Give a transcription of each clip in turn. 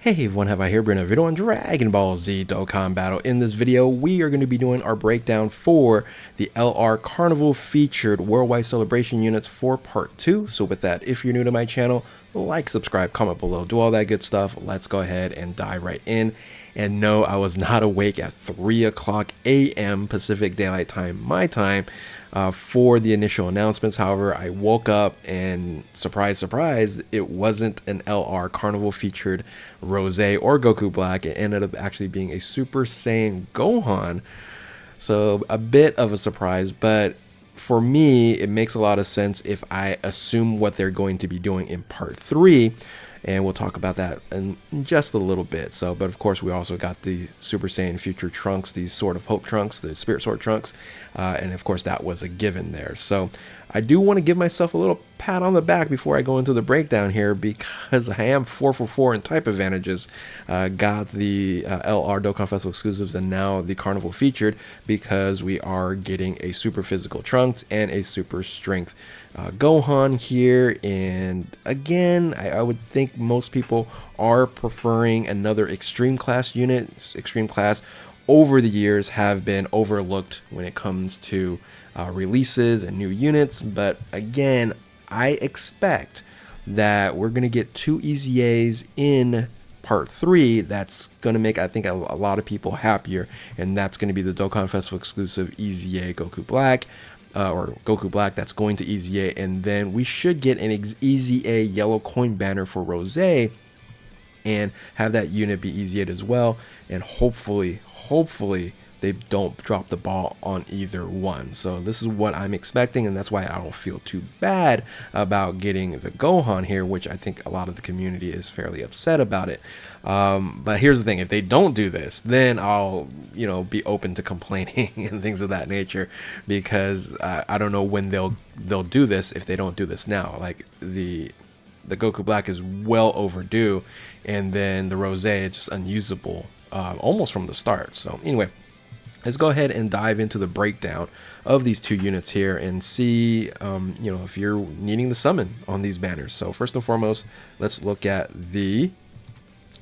Hey everyone, have I here bring a video on Dragon Ball Z Dokkan Battle. In this video, we are going to be doing our breakdown for the LR Carnival featured Worldwide Celebration units for part 2. So with that, if you're new to my channel, like, subscribe, comment below, do all that good stuff. Let's go ahead and dive right in. And no, I was not awake at 3 o'clock a.m. Pacific Daylight Time, my time, for the initial announcements. However, I woke up and surprise, surprise, it wasn't an LR Carnival featured Rose or Goku Black. It ended up actually being a Super Saiyan Gohan. So a bit of a surprise, but for me, it makes a lot of sense if I assume what they're going to be doing in part 3. And we'll talk about that in just a little bit. So, but of course, we also got the Super Saiyan Future Trunks, the Sword of Hope Trunks, the Spirit Sword Trunks. And of course, that was a given there. So I do want to give myself a little pat on the back before I go into the breakdown here, because I am 4 for 4 in type advantages. Got the LR Dokkan Festival exclusives and now the Carnival featured, because we are getting a Super Physical Trunks and a Super Strength Gohan here. And again, I would think most people are preferring another Extreme Class unit. Extreme Class over the years have been overlooked when it comes to releases and new units, but again, I expect that we're going to get 2 EZAs in part 3. That's going to make, I think, a lot of people happier, and that's going to be the Dokkan Festival exclusive EZA Goku Black, or Goku Black that's going to EZA, and then we should get an EZA yellow coin banner for Rose and have that unit be EZA'd as well. And hopefully they don't drop the ball on either one. So this is what I'm expecting, and that's why I don't feel too bad about getting the Gohan here, which I think a lot of the community is fairly upset about it. But here's the thing: if they don't do this, then I'll, be open to complaining and things of that nature, because I don't know when they'll do this if they don't do this now. Like the Goku Black is well overdue, and then the Rose is just unusable almost from the start. So anyway, let's go ahead and dive into the breakdown of these 2 units here and see, if you're needing the summon on these banners. So first and foremost, let's look at the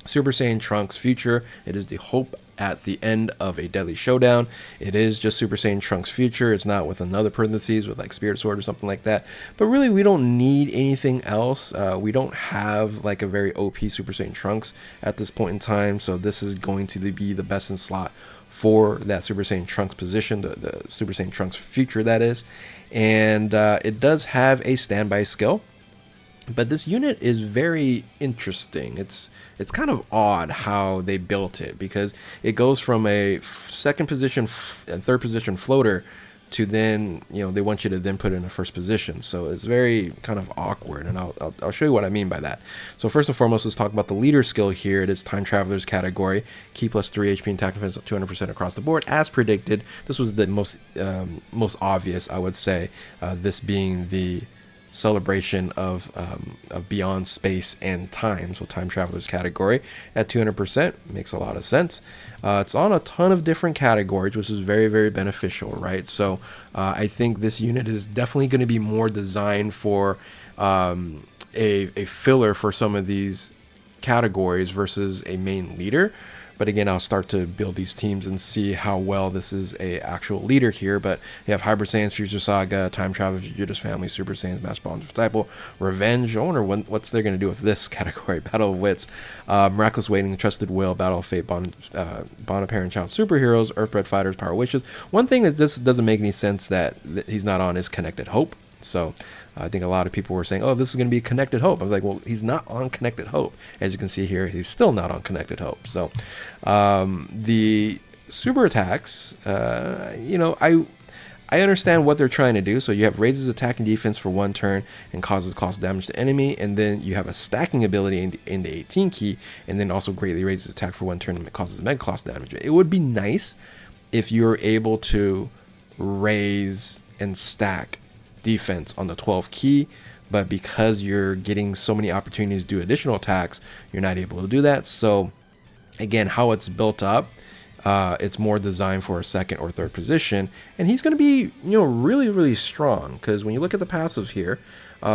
Super Saiyan Trunks Future. It is the hope at the end of a deadly showdown. It is just Super Saiyan Trunks Future. It's not with another parentheses with like Spirit Sword or something like that. But really, we don't need anything else. We don't have like a very OP Super Saiyan Trunks at this point in time. So this is going to be the best in slot for that Super Saiyan Trunks position, the Super Saiyan Trunks Future, that is. And it does have a standby skill, but this unit is very interesting. It's kind of odd how they built it, because it goes from a second position and third position floater to then, they want you to then put it in a first position. So it's very kind of awkward, and I'll show you what I mean by that. So first and foremost, let's talk about the leader skill here. It is Time Traveler's category. Key plus 3 HP and attack defense of 200% across the board, as predicted. This was the most obvious, I would say, this being the celebration of beyond space and time. So Time Traveler's category at 200% makes a lot of sense. It's on a ton of different categories, which is very, very beneficial, right? So I think this unit is definitely going to be more designed for a filler for some of these categories versus a main leader. But again, I'll start to build these teams and see how well this is a actual leader here. But you have Hybrid Saiyans, Future Saga, Time Travel, Judas Family, Super Saiyans, Master Bond Disciple, Revenge. I wonder what's they're going to do with this category. Battle of Wits, Miraculous Waiting, Trusted Will, Battle of Fate, Bond of Parent Child, Superheroes, Earthbred Fighters, Power Wishes. One thing that just doesn't make any sense that he's not on is Connected Hope. So I think a lot of people were saying, oh, this is going to be Connected Hope. I was like, well, he's not on Connected Hope. As you can see here, he's still not on Connected Hope. So the super attacks, I understand what they're trying to do. So you have raises attack and defense for 1 turn and causes cost damage to enemy. And then you have a stacking ability in the 18 key, and then also greatly raises attack for 1 turn and causes mega cost damage. It would be nice if you're able to raise and stack defense on the 12 key, but because you're getting so many opportunities to do additional attacks, you're not able to do that. So again, how it's built up It's more designed for a second or third position, and he's going to be, really strong, because when you look at the passives here,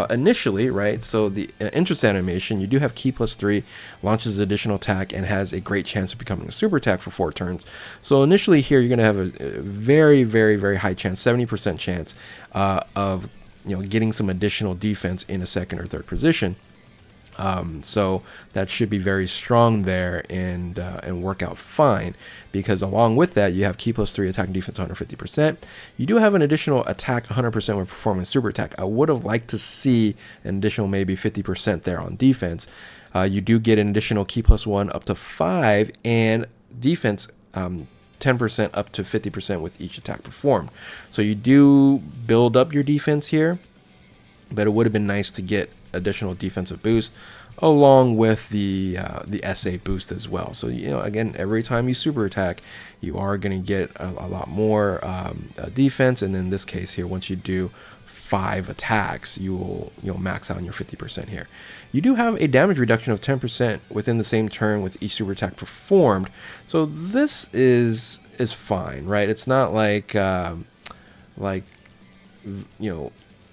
initially, right, so the interest animation, you do have Ki +3, launches additional attack, and has a great chance of becoming a super attack for 4 turns. So initially here, you're going to have a very, very, very high chance, 70% chance of getting some additional defense in a second or third position. So that should be very strong there and work out fine, because along with that, you have Ki +3 attack and defense 150%. You do have an additional attack 100% when performing super attack. I would have liked to see an additional maybe 50% there on defense. You do get an additional Ki +1 up to 5 and defense 10% up to 50% with each attack performed. So you do build up your defense here, but it would have been nice to get additional defensive boost along with the SA boost as well. So again, every time you super attack, you are going to get a lot more defense, and in this case here, once you do 5 attacks, you'll max out on your 50% here. You do have a damage reduction of 10% within the same turn with each super attack performed, so this is fine, right? It's not like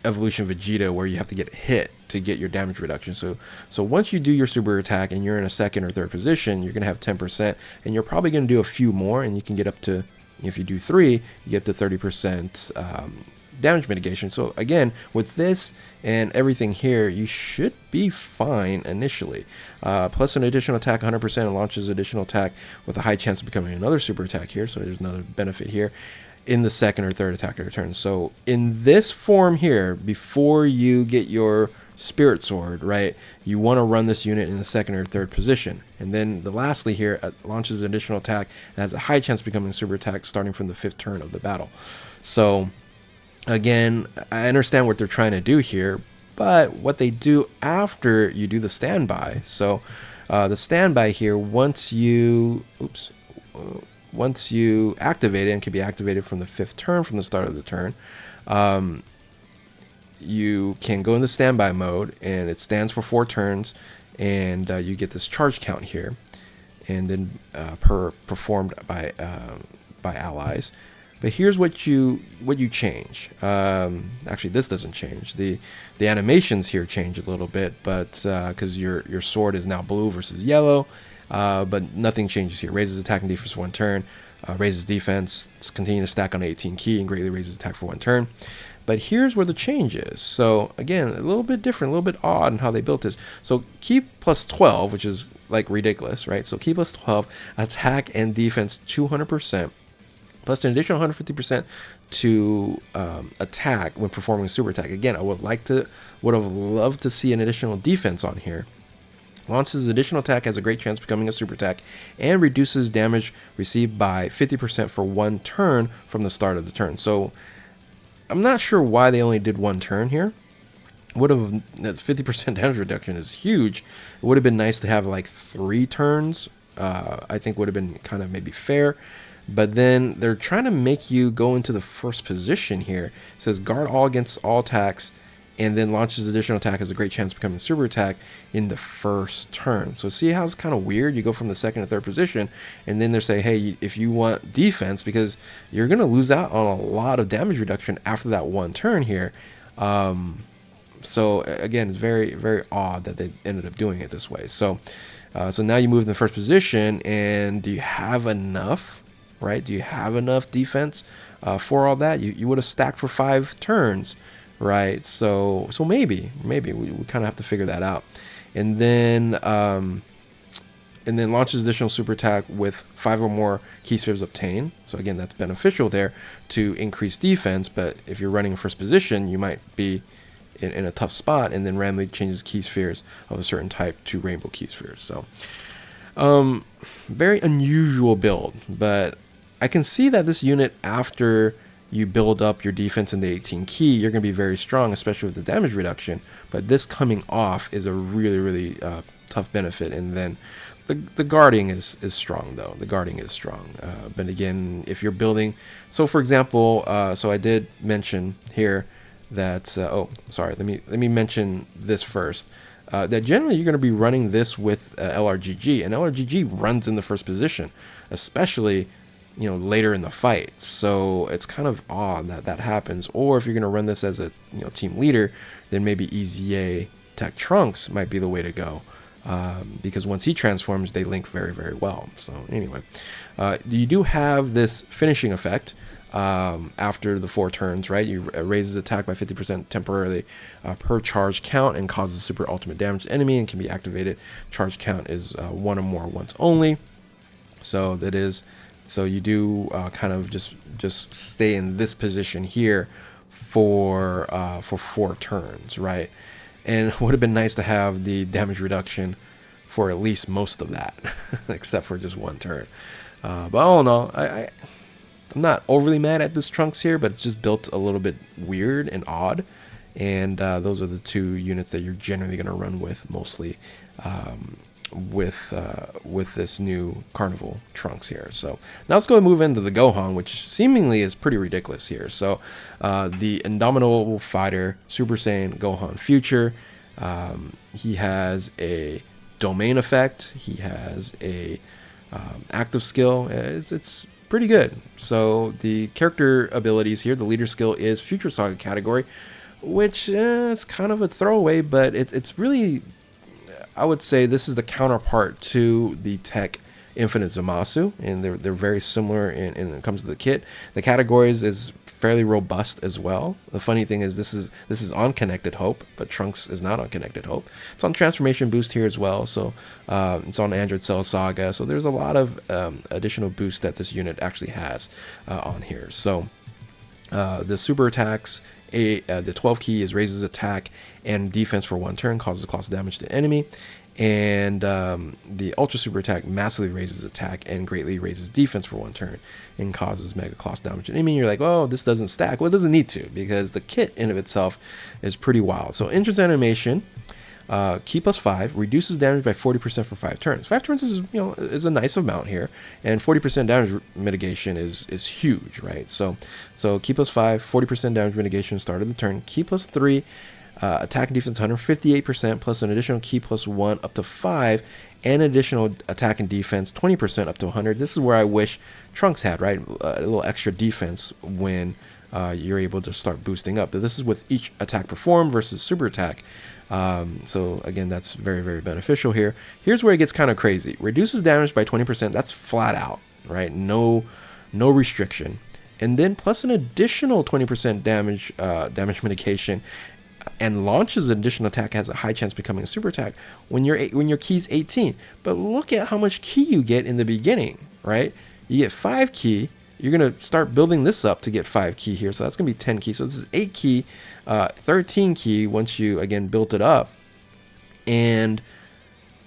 Evolution Vegeta where you have to get hit to get your damage reduction. So once you do your super attack and you're in a second or third position, you're going to have 10%, and you're probably going to do a few more, and you can get up to, if you do 3, you get up to 30% damage mitigation. So again, with this and everything here, you should be fine initially. Plus an additional attack 100% and launches additional attack with a high chance of becoming another super attack here. So there's another benefit here in the second or third attack return. So in this form here, before you get your Spirit Sword, right, you want to run this unit in the second or third position. And then lastly here, launches an additional attack and has a high chance of becoming a super attack starting from the 5th turn of the battle. So again, I understand what they're trying to do here, but what they do after you do the standby. So the standby here, once you activate it, and can be activated from the 5th turn from the start of the turn, you can go into standby mode, and it stands for 4 turns, and you get this charge count here, and then performed by allies. But here's what you change. Actually, this doesn't change. The animations here change a little bit, but because your sword is now blue versus yellow. But nothing changes here. Raises attack and defense for 1 turn. Raises defense. Continue to stack on 18 Ki and greatly raises attack for 1 turn. But here's where the change is. So again, a little bit different, a little bit odd in how they built this. So Ki +12, which is like ridiculous, right? So Ki +12, attack and defense 200%, plus an additional 150% to attack when performing a super attack. Again, I would have loved to see an additional defense on here. Launches additional attack, has a great chance of becoming a super attack, and reduces damage received by 50% for 1 turn from the start of the turn. So I'm not sure why they only did 1 turn here. Would have 50% damage reduction is huge. It would have been nice to have like 3 turns. I think would have been kind of maybe fair. But then they're trying to make you go into the first position here. It says guard all against all attacks, and then launches additional attack, has a great chance of becoming a super attack in the 1st turn. So see how it's kind of weird? You go from the 2nd to 3rd position, and then they're saying, hey, if you want defense, because you're going to lose out on a lot of damage reduction after that 1 turn here. So again, it's very, very odd that they ended up doing it this way. So now you move in the 1st position, and do you have enough, right? Do you have enough defense for all that? You would have stacked for 5 turns. Right, so maybe we kind of have to figure that out, and then launches additional super attack with 5 or more Ki spheres obtained. So again, that's beneficial there to increase defense. But if you're running in 1st position, you might be in a tough spot, and then randomly changes Ki spheres of a certain type to rainbow Ki spheres. So very unusual build, but I can see that this unit, after you build up your defense in the 18 Ki, you're going to be very strong, especially with the damage reduction. But this coming off is a really, really tough benefit. And then the guarding is strong, though. The guarding is strong. But again, if you're building... So, for example, so I did mention here that... let me mention this first. That generally you're going to be running this with LRGG. And LRGG runs in the 1st position, especially later in the fight. So it's kind of odd that that happens. Or if you're going to run this as a team leader, then maybe EZA Tech Trunks might be the way to go, because once he transforms, they link very, very well. So anyway, you do have this finishing effect after the 4 turns, right? You raises attack by 50% temporarily per charge count and causes super ultimate damage to enemy and can be activated. Charge count is 1 or more once only. So that is, so you do kind of just stay in this position here for 4 turns, right? And it would have been nice to have the damage reduction for at least most of that, except for just 1 turn. But all in all, I'm not overly mad at this Trunks here, but it's just built a little bit weird and odd. And those are the 2 units that you're generally going to run with mostly with this new Carnival Trunks here. So now let's go and move into the Gohan, which seemingly is pretty ridiculous here. So the Indomitable Fighter Super Saiyan Gohan Future, he has a domain effect, he has a active skill. It's pretty good. So the character abilities here, the leader skill is Future Saga category, which is kind of a throwaway, but it's really, I would say this is the counterpart to the Tech Infinite Zamasu, and they're very similar in when it comes to the kit. The categories is fairly robust as well. The funny thing is this is on Connected Hope, but Trunks is not on Connected Hope. It's on Transformation Boost here as well, so it's on Android Cell Saga. So there's a lot of additional boosts that this unit actually has on here. So the super attacks, the 12 key is raises attack and defense for 1 turn, causes cost damage to enemy. And the ultra super attack massively raises attack and greatly raises defense for 1 turn and causes mega cost damage to enemy. You're like, oh, this doesn't stack. Well, it doesn't need to, because the kit in of itself is pretty wild. So entrance animation, key +5, reduces damage by 40% for 5 turns. 5 turns is is a nice amount here, and 40% damage mitigation is huge, right? So key +5, 40% damage mitigation start of the turn. Key +3. Attack and defense 158% plus an additional key +1 up to 5, and additional attack and defense 20% up to 100. This is where I wish Trunks had, right? A little extra defense when you're able to start boosting up. But this is with each attack performed versus super attack. So again, that's very, very beneficial here. Here's where it gets kind of crazy. Reduces damage by 20%. That's flat out, right? No restriction. And then plus an additional 20% damage mitigation, and launches an additional attack, has a high chance of becoming a super attack when your key's 18. But look at how much key you get in the beginning, right? You get 5 key. You're going to start building this up to get 5 key here. So that's going to be 10 key. So this is 8 key, 13 key once you, again, built it up. And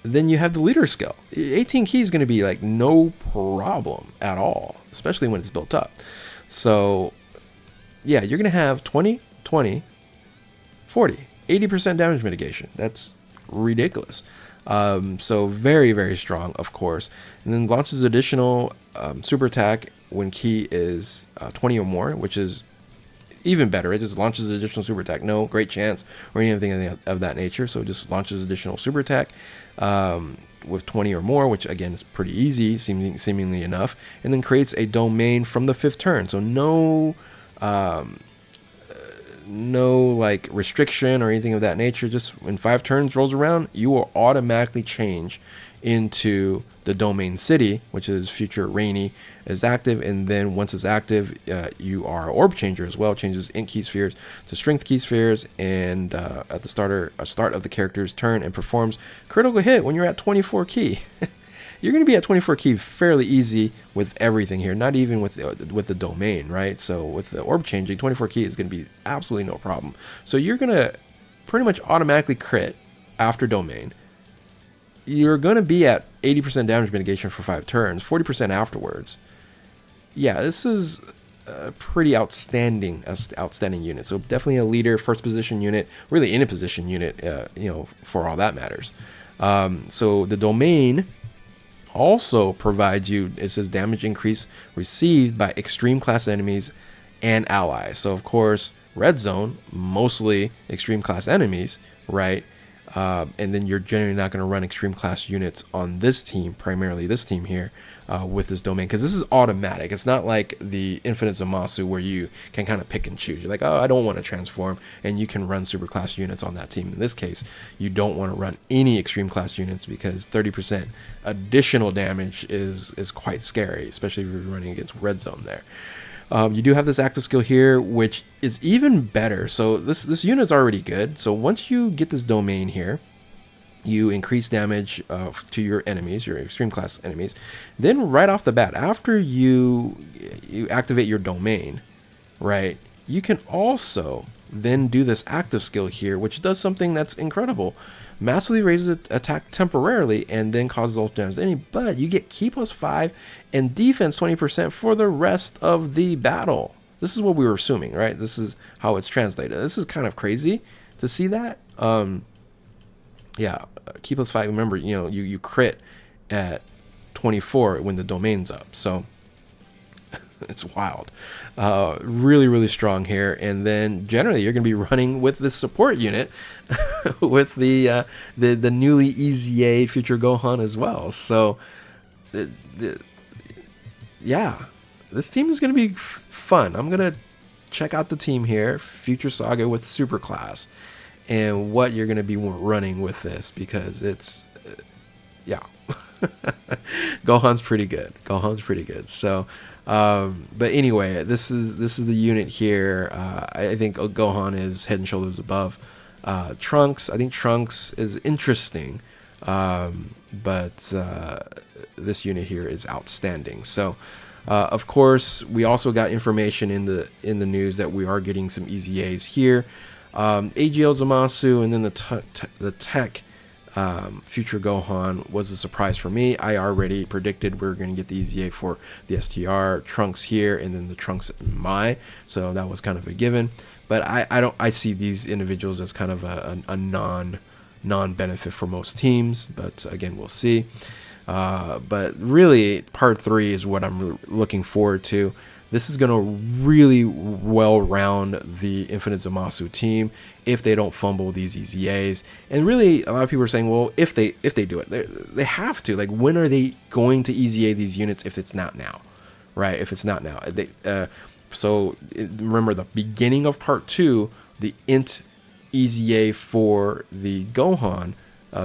then you have the leader skill. 18 key is going to be like no problem at all, especially when it's built up. So yeah, you're going to have 20, 20, 40, 80% damage mitigation. That's ridiculous. So very, very strong, of course. And then launches additional super attack when key is 20 or more, which is even better. It just launches additional super attack. No great chance or anything of that nature. So it just launches additional super attack with 20 or more, which again is pretty easy, seemingly enough. And then creates a domain from the 5th turn. So no like restriction or anything of that nature. Just when 5 turns rolls around, you will automatically change into the domain city, which is Future Rainy is active. And then once it's active, you are orb changer as well. Changes int key spheres to strength key spheres, and at the start of the character's turn, and performs critical hit when you're at 24 key. You're going to be at 24 key fairly easy with everything here, not even with the domain, right? So with the orb changing, 24 key is going to be absolutely no problem. So you're going to pretty much automatically crit after domain. You're going to be at 80% damage mitigation for 5 turns, 40% afterwards. Yeah, this is a pretty outstanding unit. So definitely a leader, first position unit, really any position unit, for all that matters. So the domain also provides you, it says damage increase received by extreme class enemies and allies. So of course, red zone, mostly extreme class enemies, right? and then you're generally not going to run extreme class units on this team, primarily this team here, with this domain, because this is automatic. It's not like the Infinite Zamasu where you can kind of pick and choose. You're like, oh, I don't want to transform, and you can run super class units on that team. In this case, you don't want to run any extreme class units because 30% additional damage is quite scary, especially if you're running against red zone there. You do have this active skill here, which is even better. So this unit's already good. So once you get this domain here, you increase damage to your enemies, your extreme class enemies. Then right off the bat, after you activate your domain, right, you can also then do this active skill here, which does something that's incredible. Massively raises attack temporarily and then causes ult damage to any, but you get ki +5 and defense 20% for the rest of the battle. This is what we were assuming, right? This is how it's translated. This is kind of crazy to see that. Yeah, ki +5. Remember, you crit at 24 when the domain's up, so it's wild. Really, really strong here. And then generally you're going to be running with the support unit with the newly EZA Future Gohan as well. So yeah, this team is going to be fun. I'm going to check out the team here, Future Saga with Super Class, and what you're going to be running with this, because it's yeah. Gohan's pretty good. Gohan's pretty good. So but anyway, this is the unit here. I think Gohan is head and shoulders above Trunks. I think Trunks is interesting, but this unit here is outstanding. So of course, we also got information in the news that we are getting some EZAs here. AGL Zamasu, and then the tech Future Gohan was a surprise for me. I already predicted we are going to get the EZA for the STR Trunks here, and then the Trunks Mai, so that was kind of a given. But I see these individuals as kind of a non-benefit for most teams, but again, we'll see. But really, part 3 is what I'm looking forward to. This is going to really well round the Infinite Zamasu team if they don't fumble these EZAs. And really, a lot of people are saying, well, if they do it, they have to. Like, when are they going to EZA these units if it's not now, right? If it's not now. So remember, the beginning of part 2, the int EZA for the Gohan,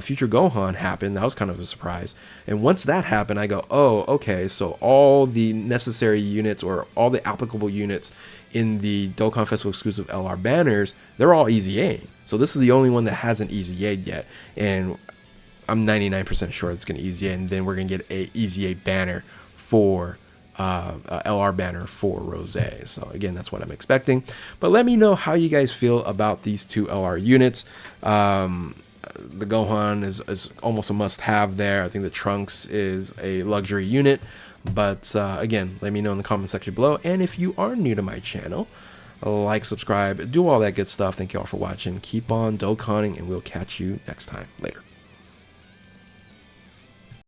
Future Gohan happened. That was kind of a surprise. And once that happened, I go, oh, okay, so all the necessary units, or all the applicable units in the Dokkan Festival exclusive LR banners, they're all EZA. So this is the only one that hasn't EZA'd yet. And I'm 99% sure it's going to EZA, and then we're going to get a EZA banner for LR banner for Rose. So again, that's what I'm expecting. But let me know how you guys feel about these two LR units. The Gohan is almost a must-have there. I think the Trunks is a luxury unit. But again, let me know in the comment section below. And if you are new to my channel, like, subscribe, do all that good stuff. Thank you all for watching. Keep on Dokkaning, and we'll catch you next time. Later.